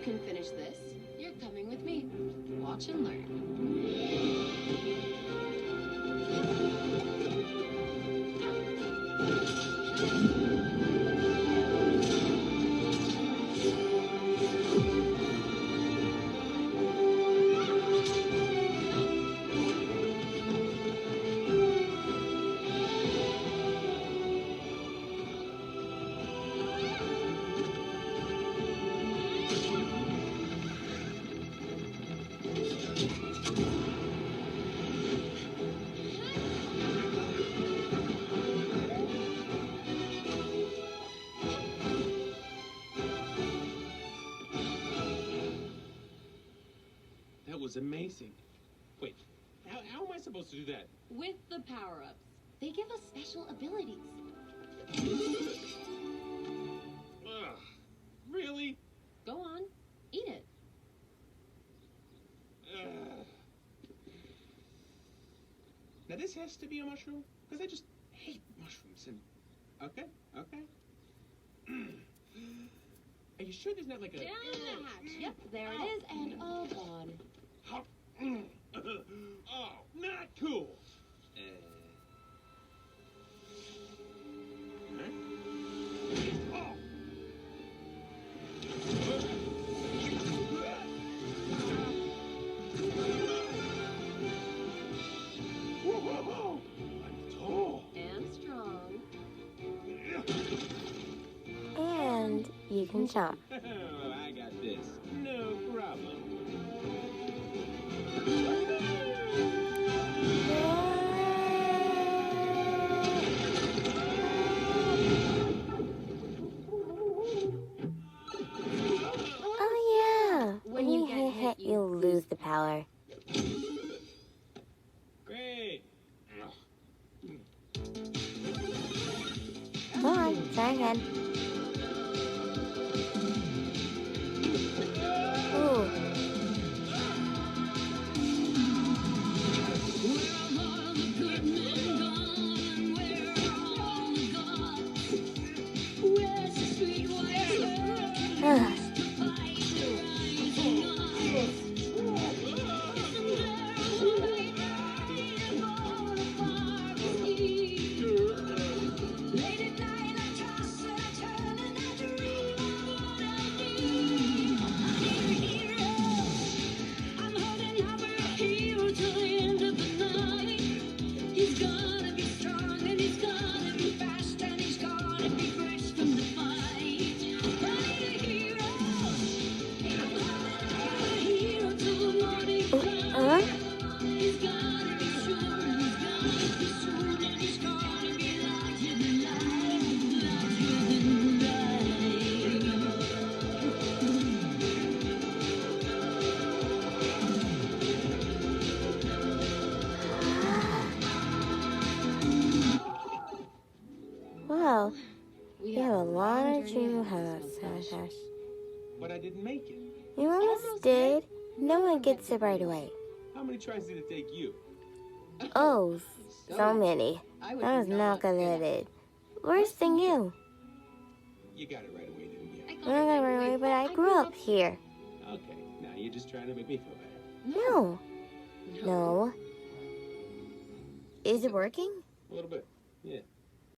can finish this, you're coming with me. Watch and learn. That was amazing. Wait, how am I supposed to do that? With the power-ups. They give us special abilities. Ugh, really? Go on, eat it. Ugh. Now this has to be a mushroom? Because I just hate mushrooms and... Okay. Are you sure there's not like a... Down the hatch. Yep, there it is, and all gone. Oh, not cool. Huh? Oh. Whoa. I'm tall. And strong. And you can jump. Oh, I got this. No problem. Oh yeah, when you get hit, you'll lose the power. Great. Come on, try again. Ooh. Ugh. Wow, We you have a lot of journey dream ahead of house. us, Sunfish. But I didn't make it. You almost did. No one gets it right away. How many tries did it take you? Oh, so many. I was not good at it. Worse than you. You got it right away, didn't you? I I got don't it got it right right away, away, but I grew up here. Okay, now you're just trying to make me feel better. No. No. Is it working? A little bit, yeah.